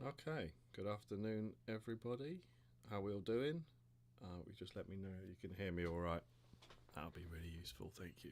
Okay, good afternoon everybody. How we all doing? Just let me know you can hear me all right. That'll be really useful, thank you.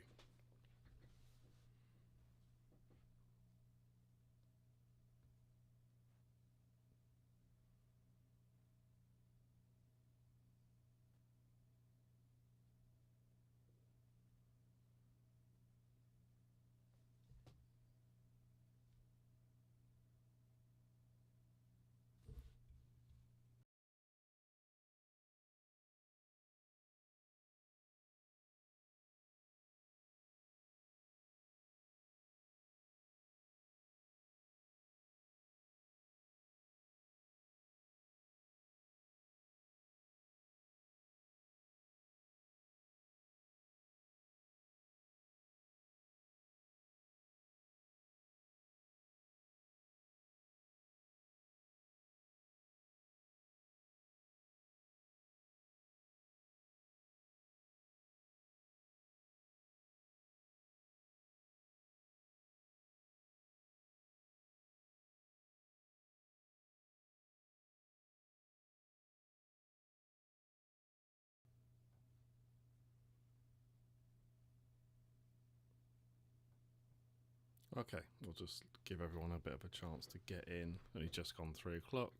Okay, we'll just give everyone a bit of a chance to get in. Only just gone 3 o'clock.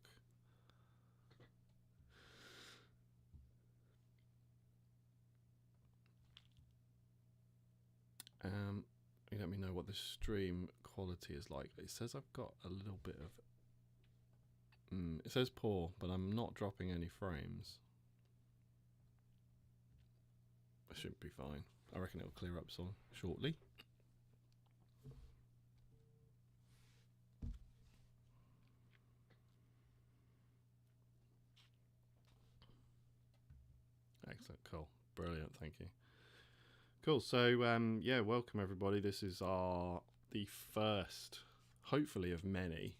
You let me know what the stream quality is like. It says I've got a little bit of it says poor, but I'm not dropping any frames. It should be fine. I reckon it'll clear up shortly. Excellent, cool, brilliant, thank you. Cool, so yeah, welcome everybody. This is the first, hopefully, of many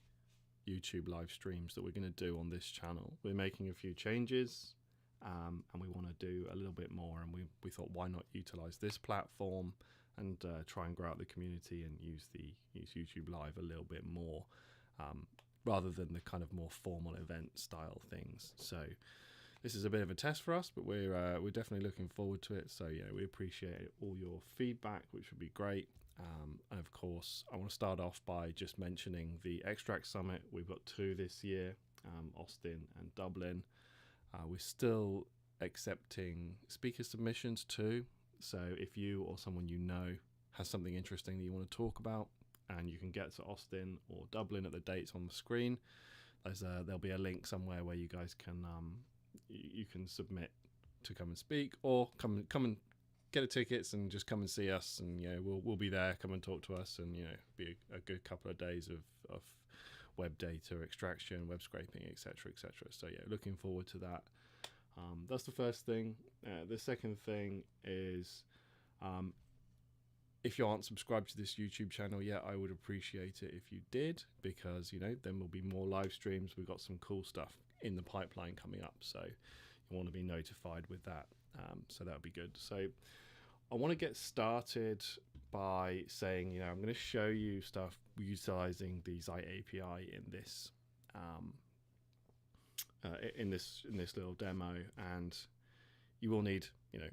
YouTube live streams that we're going to do on this channel. We're making a few changes and we want to do a little bit more, and we thought, why not utilize this platform and try and grow out the community and use YouTube live a little bit more rather than the kind of more formal event style things. So this is a bit of a test for us, but we're definitely looking forward to it. So yeah, we appreciate all your feedback, which would be great. And of course, I want to start off by just mentioning the Extract Summit. We've got 2 this year, Austin and Dublin. We're still accepting speaker submissions too. So if you or someone you know has something interesting that you want to talk about, and you can get to Austin or Dublin at the dates on the screen, there'll be a link somewhere where you guys can you can submit to come and speak, or come and get the tickets and just come and see us, and we'll be there. Come and talk to us, and be a good couple of days of web data extraction, web scraping, etc. So yeah, looking forward to that. That's the first thing. The second thing is if you aren't subscribed to this YouTube channel yet, I would appreciate it if you did, because then there'll be more live streams. We've got some cool stuff in the pipeline coming up, so you want to be notified with that. So that would be good. So I want to get started by saying, I'm going to show you stuff utilizing the Zyte API in this in this little demo, and you will need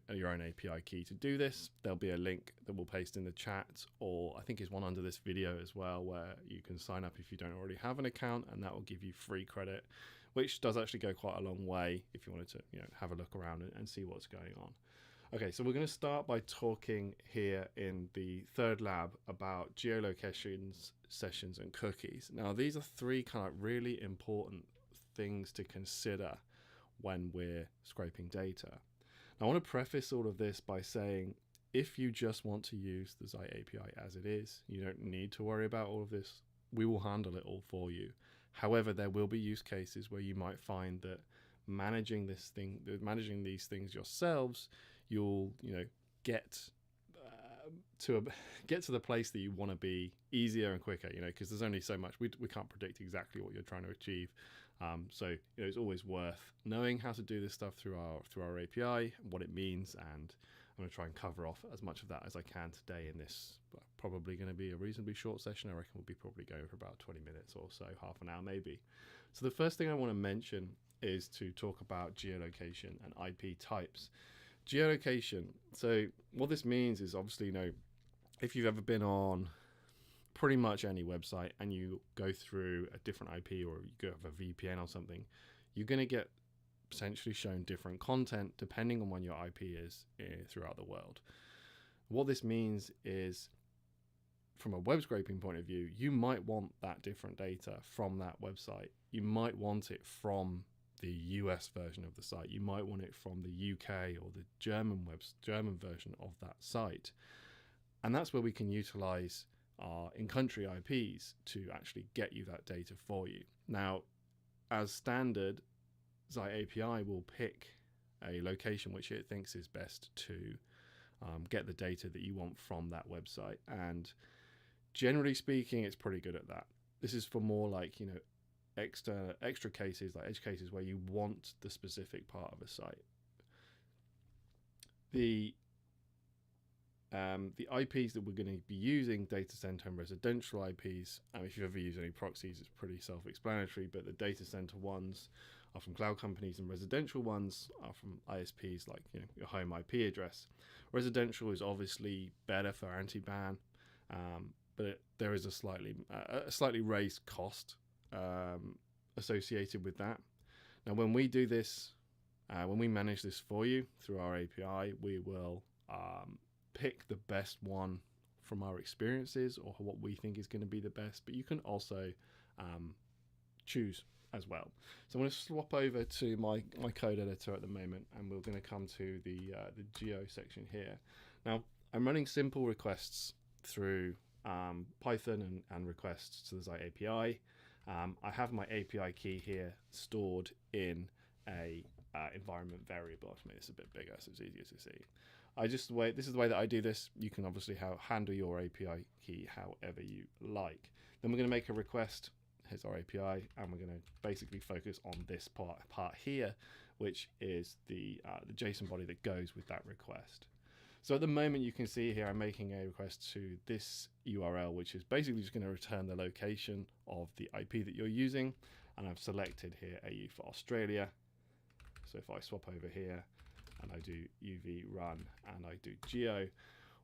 your own API key to do this. There'll be a link that we'll paste in the chat, or I think is one under this video as well, where you can sign up if you don't already have an account, and that will give you free credit, which does actually go quite a long way if you wanted to have a look around and see what's going on. Okay, so we're going to start by talking here in the third lab about geolocations, sessions, and cookies. Now, these are 3 kind of really important things to consider when we're scraping data. Now, I want to preface all of this by saying, if you just want to use the Zyte API as it is, you don't need to worry about all of this. We will handle it all for you. However, there will be use cases where you might find that managing these things yourselves, you'll get to the place that you want to be easier and quicker, because there's only so much. We can't predict exactly what you're trying to achieve. So it's always worth knowing how to do this stuff through our API, what it means, and I'm going to try and cover off as much of that as I can today in this probably going to be a reasonably short session. I reckon we'll be probably going for about 20 minutes or so, half an hour maybe. So the first thing I want to mention is to talk about geolocation and IP types. Geolocation. So what this means is obviously, if you've ever been on pretty much any website and you go through a different IP or you go have a VPN or something, you're going to get potentially shown different content depending on when your IP is throughout the world. What this means is, from a web scraping point of view, you might want that different data from that website. You might want it from the US version of the site. You might want it from the UK or the German version of that site. And that's where we can utilize our in-country IPs to actually get you that data for you. Now, as standard, Zyte API will pick a location which it thinks is best to get the data that you want from that website. And generally speaking, it's pretty good at that. This is for more like, extra cases, like edge cases where you want the specific part of a site. The IPs that we're going to be using, data center and residential IPs, if you've ever used any proxies, it's pretty self-explanatory, but the data center ones are from cloud companies and residential ones are from ISPs, like your home IP address. Residential is obviously better for anti-ban, but there is a slightly raised cost associated with that. Now, when we do this, when we manage this for you through our API, we will pick the best one from our experiences or what we think is going to be the best, but you can also choose as well. So I'm going to swap over to my code editor at the moment, and we're going to come to the geo section here. Now, I'm running simple requests through Python and requests to the Zyte API. I have my API key here stored in a environment variable. I'll make this a bit bigger so it's easier to see. This is the way that I do this. You can obviously handle your API key however you like. Then we're going to make a request. Here's our API, and we're going to basically focus on this part here, which is the JSON body that goes with that request. So at the moment, you can see here I'm making a request to this URL, which is basically just going to return the location of the IP that you're using, and I've selected here AU for Australia. So if I swap over here and I do UV run and I do geo,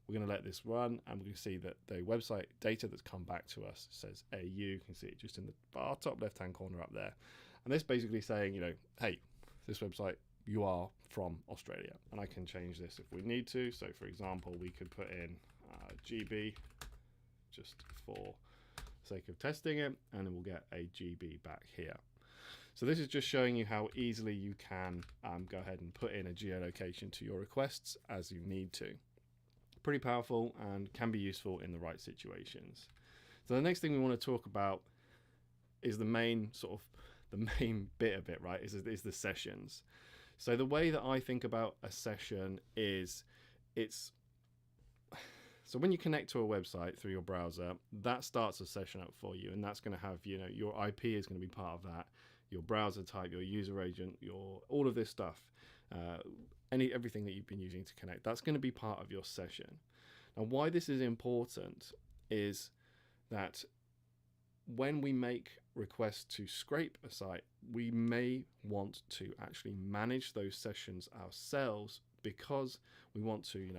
we're going to let this run, and we're going to see that the website data that's come back to us says AU. You can see it just in the far top left hand corner up there, and this basically saying, hey, this website, you are from Australia. And I can change this if we need to. So for example, we could put in GB just for sake of testing it, and then we'll get a GB back here. So this is just showing you how easily you can go ahead and put in a geolocation to your requests as you need to. Pretty powerful and can be useful in the right situations. So the next thing we want to talk about is the main bit of it, right? Is the sessions. So the way that I think about a session is so when you connect to a website through your browser, that starts a session up for you, and that's going to have, your IP is going to be part of that, your browser type, your user agent, all of this stuff, everything that you've been using to connect, that's going to be part of your session. Now, why this is important is that when we make requests to scrape a site, we may want to actually manage those sessions ourselves because we want to,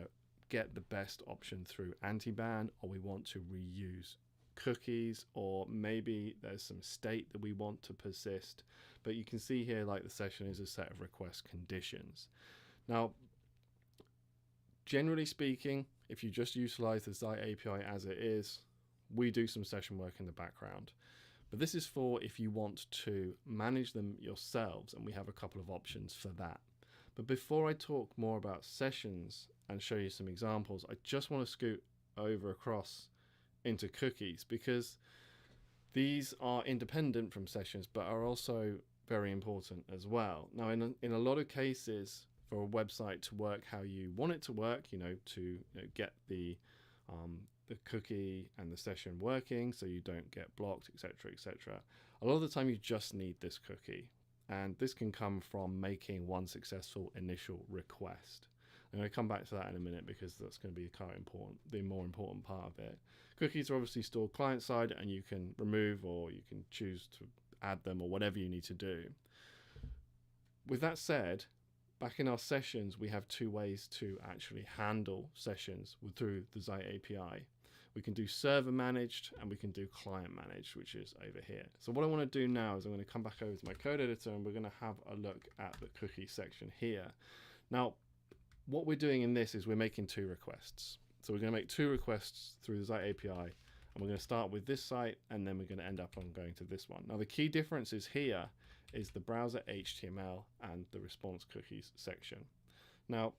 get the best option through anti-ban, or we want to reuse cookies, or maybe there's some state that we want to persist. But you can see here, like, the session is a set of request conditions. Now, generally speaking, if you just utilize the Zyte API as it is, we do some session work in the background. But this is for if you want to manage them yourselves, and we have a couple of options for that. But before I talk more about sessions and show you some examples, I just want to scoot over across into cookies, because these are independent from sessions but are also very important as well. Now, in a lot of cases, for a website to work how you want it to work, to get the cookie and the session working so you don't get blocked, etc., etc., a lot of the time you just need this cookie, and this can come from making one successful initial request. I'm going to come back to that in a minute because that's going to be the more important part of it. Cookies are obviously stored client side, and you can remove or you can choose to add them or whatever you need to do. With that said, back in our sessions, we have two ways to actually handle sessions through the Zyte API. We can do server managed and we can do client managed, which is over here. So what I want to do now is I'm going to come back over to my code editor and we're going to have a look at the cookie section here. Now, what we're doing in this is we're making two requests. So we're going to make two requests through the Zyte API, and we're going to start with this site and then we're going to end up on going to this one. Now the key differences here is the browser HTML and the response cookies section. Now,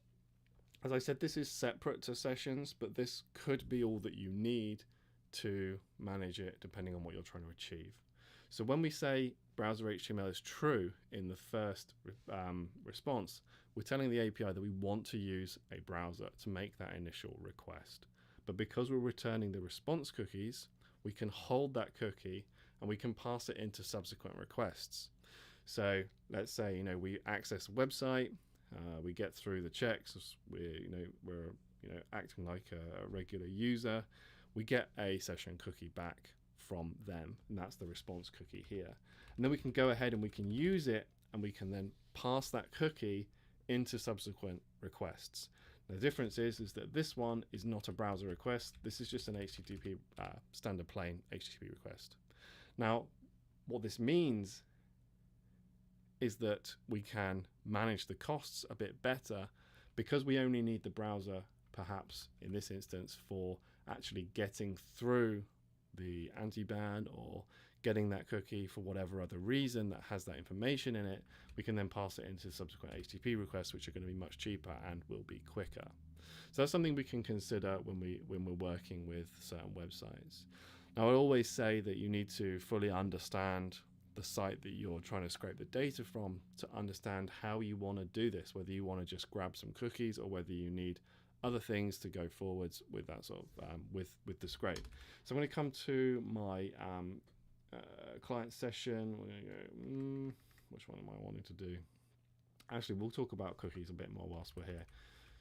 as I said, this is separate to sessions, but this could be all that you need to manage it depending on what you're trying to achieve. So when we say browser HTML is true in the first response, we're telling the API that we want to use a browser to make that initial request. But because we're returning the response cookies, we can hold that cookie and we can pass it into subsequent requests. So let's say, we access a website, we get through the checks, we're acting like a regular user, we get a session cookie back from them, and that's the response cookie here. And then we can go ahead and we can use it, and we can then pass that cookie into subsequent requests. The difference is that this one is not a browser request. This is just an HTTP standard plain HTTP request. Now, what this means is that we can manage the costs a bit better because we only need the browser, perhaps in this instance, for actually getting through the anti-ban or getting that cookie for whatever other reason that has that information in it. We can then pass it into subsequent HTTP requests, which are going to be much cheaper and will be quicker. So that's something we can consider when we're working with certain websites. Now, I always say that you need to fully understand the site that you're trying to scrape the data from to understand how you want to do this, whether you want to just grab some cookies or whether you need other things to go forwards with that sort of with the scrape. So I'm going to come to my client session. We're going to go, which one am I wanting to do? Actually, we'll talk about cookies a bit more whilst we're here.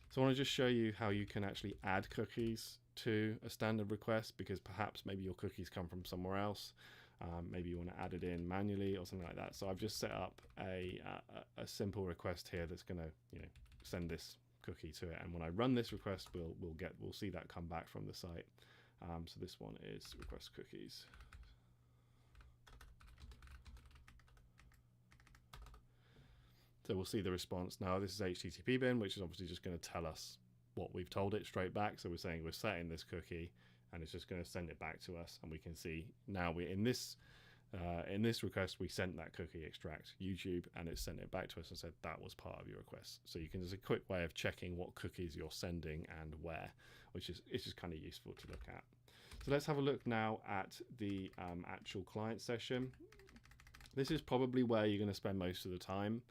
So I want to just show you how you can actually add cookies to a standard request, because perhaps maybe your cookies come from somewhere else. Maybe you want to add it in manually or something like that. So I've just set up a simple request here that's going to send this cookie to it, and when I run this request, we'll see that come back from the site. So this one is request cookies. So we'll see the response. Now this is HTTP bin, which is obviously just going to tell us what we've told it straight back. So we're saying we're setting this cookie, and it's just going to send it back to us. And we can see now we're in this request, we sent that cookie extract YouTube, and it sent it back to us and said that was part of your request. So you can, there's a quick way of checking what cookies you're sending and where, which is just kind of useful to look at. So let's have a look now at the actual client session. This is probably where you're going to spend most of the time.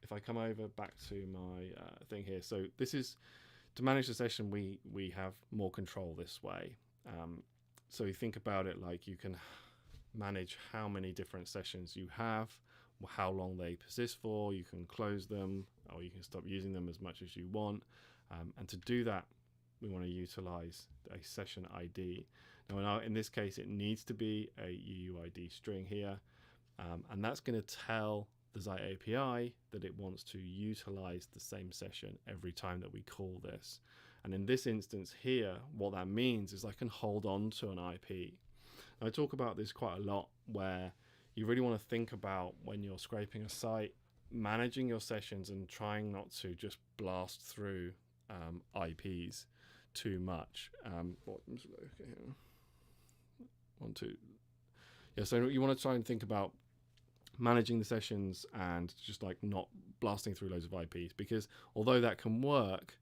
If I come over back to my thing here, so this is to manage the session. We have more control this way. So you think about it like you can manage how many different sessions you have, how long they persist for. You can close them, or you can stop using them as much as you want. And to do that, we want to utilize a session ID. Now, in this case, it needs to be a UUID string here, and that's going to tell the Zyte API that it wants to utilize the same session every time that we call this. And in this instance here, what that means is I can hold on to an IP. Now, I talk about this quite a lot, where you really want to think about when you're scraping a site, managing your sessions and trying not to just blast through IPs too much. So you want to try and think about managing the sessions and just like not blasting through loads of IPs, because although that can work,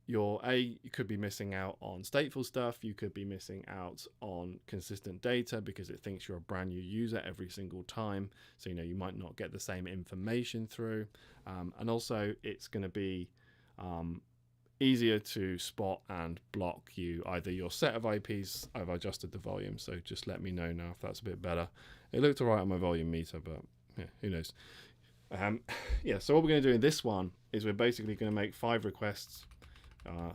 you could be missing out on stateful stuff, you could be missing out on consistent data because it thinks you're a brand new user every single time. So you might not get the same information through, and also it's going to be easier to spot and block either your set of IPs. I've adjusted the volume, so just let me know now if that's a bit better. It looked alright on my volume meter, but yeah, who knows. So what we're going to do in this one is we're basically going to make 5 requests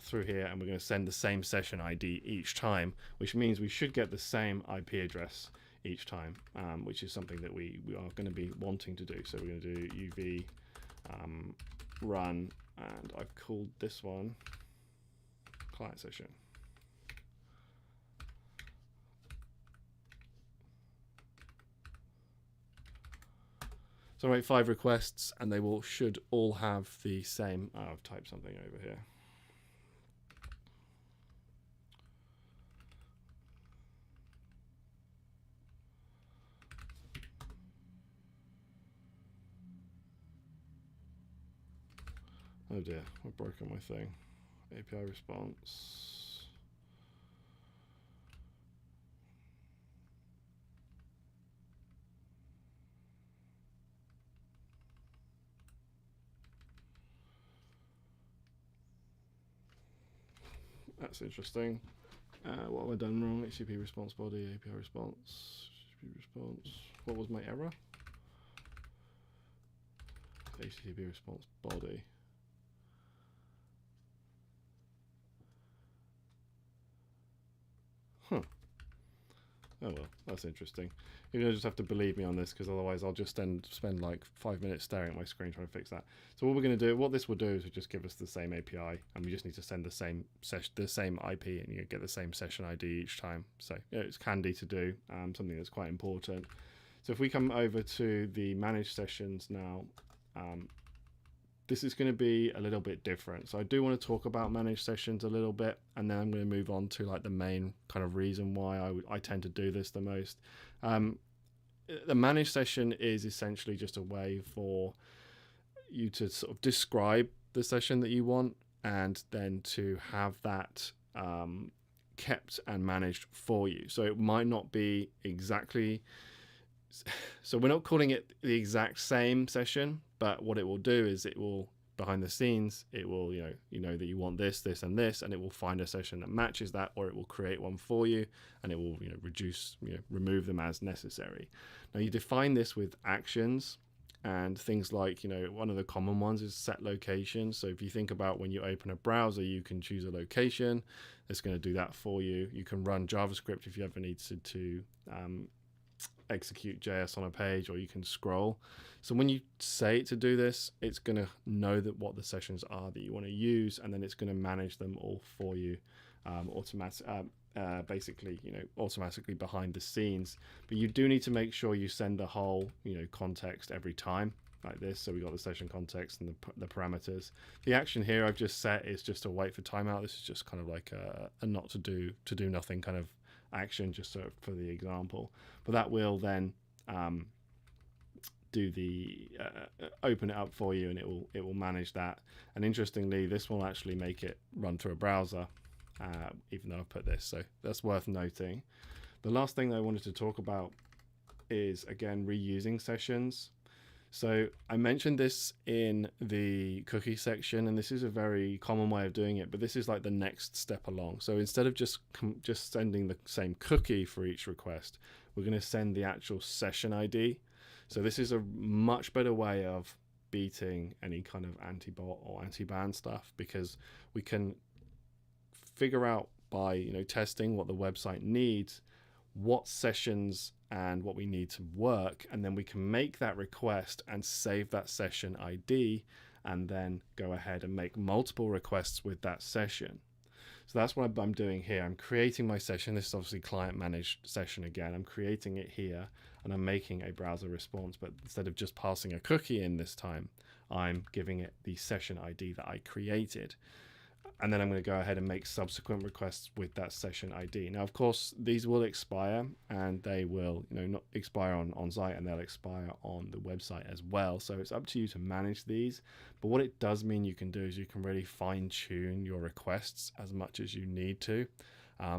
through here, and we're going to send the same session ID each time, which means we should get the same IP address each time, which is something that we are going to be wanting to do. So we're going to do UV run, and I've called this one client session. So I make 5 requests, and they should all have the same. Oh, I've typed something over here. Oh dear, I've broken my thing. API response. That's interesting. What have I done wrong? HTTP response body, API response, HTTP response. What was my error? HTTP response body. Huh. Oh well, that's interesting. You're going to just have to believe me on this, because otherwise I'll just spend like 5 minutes staring at my screen trying to fix that. So what we're going to do, what this will do is just give us the same API, and we just need to send the same IP, and you get the same session ID each time. So yeah, it's handy to do, something that's quite important. So if we come over to the managed sessions now, this is going to be a little bit different. So I do want to talk about managed sessions a little bit, and then I'm going to move on to like the main kind of reason why I tend to do this the most. The managed session is essentially just a way for you to sort of describe the session that you want, and then to have that kept and managed for you. So it might not be exactly, so we're not calling it the exact same session, but what it will do is it will, behind the scenes, it will, you know that you want this, this, and this, and it will find a session that matches that, or it will create one for you, and it will, remove them as necessary. Now you define this with actions, and things like, one of the common ones is set location. So if you think about when you open a browser, you can choose a location. It's going to do that for you. You can run JavaScript if you ever needed to execute JS on a page, or you can scroll. So when you say it to do this, it's going to know that what the sessions are that you want to use, and then it's going to manage them all for you basically, automatically behind the scenes. But you do need to make sure you send the whole, context every time, like this. So we got the session context and the parameters. The action here I've just set is just to wait for timeout. This is just kind of like a not to do nothing kind of action, just for the example. But that will then do the open it up for you, and it will manage that. And interestingly, this will actually make it run through a browser, even though I've put this. So that's worth noting. The last thing that I wanted to talk about is, again, reusing sessions. So I mentioned this in the cookie section, and this is a very common way of doing it, but this is like the next step along. So instead of just sending the same cookie for each request, we're going to send the actual session ID. So this is a much better way of beating any kind of anti-bot or anti-ban stuff, because we can figure out by testing what the website needs, what sessions and what we need to work, and then we can make that request and save that session ID, and then go ahead and make multiple requests with that session. So that's what I'm doing here. I'm creating my session. This is obviously client managed session again. I'm creating it here, and I'm making a browser response, but instead of just passing a cookie in this time, I'm giving it the session ID that I created. And then I'm going to go ahead and make subsequent requests with that session ID. Now, of course, these will expire, and they will, not expire on Zyte, and they'll expire on the website as well. So it's up to you to manage these. But what it does mean you can do is you can really fine tune your requests as much as you need to.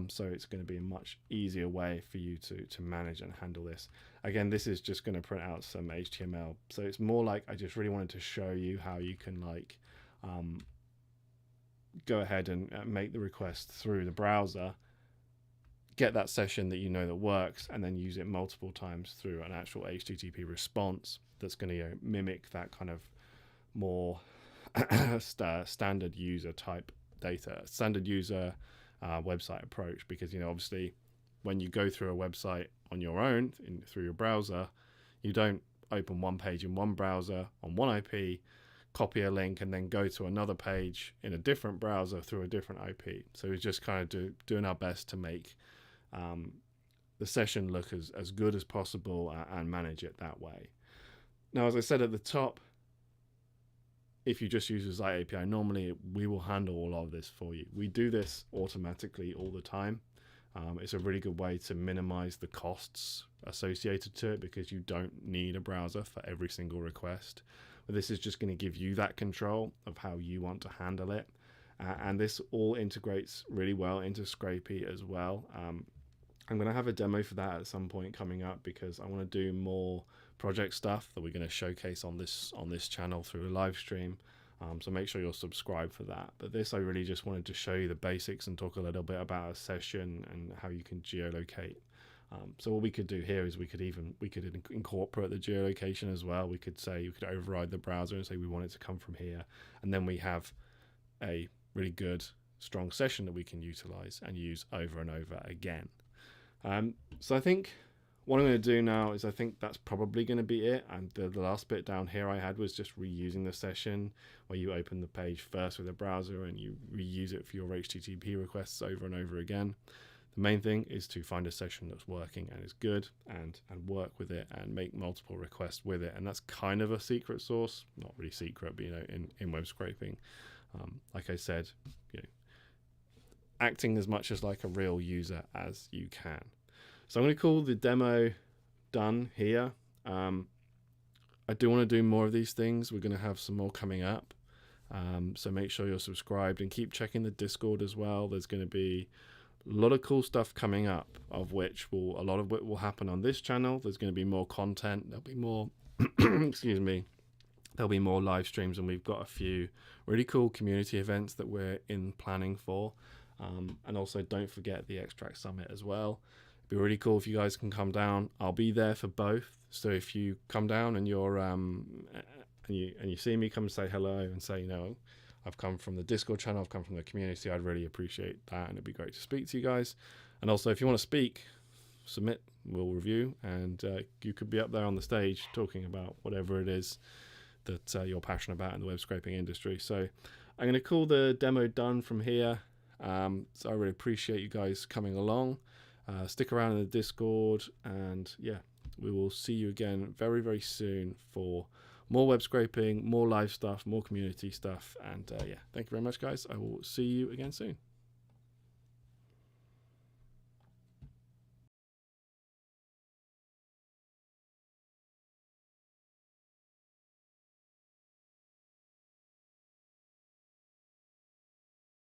So it's going to be a much easier way for you to manage and handle this. Again, this is just going to print out some HTML. So it's more like I just really wanted to show you how you can go ahead and make the request through the browser, get that session that that works, and then use it multiple times through an actual HTTP response that's going to mimic that kind of more standard user type data, standard user website approach. Because obviously when you go through a website on your own through your browser, you don't open one page in one browser on one IP, copy a link, and then go to another page in a different browser through a different IP. So we're just kind of doing our best to make the session look as good as possible and manage it that way. Now, as I said at the top, if you just use a Zyte API, normally we will handle all of this for you. We do this automatically all the time. It's a really good way to minimize the costs associated to it because you don't need a browser for every single request. But this is just going to give you that control of how you want to handle it. And this all integrates really well into Scrapy as well. I'm going to have a demo for that at some point coming up because I want to do more project stuff that we're going to showcase on this channel through a live stream. So make sure you're subscribed for that. But this, I really just wanted to show you the basics and talk a little bit about a session and how you can geolocate. So what we could do here is we could incorporate the geolocation as well. We could override the browser and say we want it to come from here, and then we have a really good, strong session that we can utilize and use over and over again. So I think what I'm going to do now is I think that's probably going to be it. And the last bit down here I had was just reusing the session where you open the page first with a browser and you reuse it for your HTTP requests over and over again. The main thing is to find a session that's working and is good and work with it and make multiple requests with it. And that's kind of a secret sauce, not really secret, but in web scraping, like I said, acting as much as like a real user as you can. So I'm going to call the demo done here. I do want to do more of these things. We're going to have some more coming up. So make sure you're subscribed and keep checking the Discord as well. There's going to be a lot of cool stuff coming up, of which a lot of it will happen on this channel. There's going to be more content. There'll be more, excuse me, there'll be more live streams, and we've got a few really cool community events that we're in planning for. And also don't forget the Extract Summit as well. It'd be really cool if you guys can come down. I'll be there for both. So if you come down and you're and you see me, come say hello and say, I've come from the Discord channel, I've come from the community. I'd really appreciate that, and it'd be great to speak to you guys. And also, if you want to speak, submit, we'll review, and you could be up there on the stage talking about whatever it is that you're passionate about in the web scraping industry. So I'm going to call the demo done from here. So I really appreciate you guys coming along. Stick around in the Discord, and yeah, we will see you again very, very soon for more web scraping, more live stuff, more community stuff. And yeah, thank you very much, guys. I will see you again soon.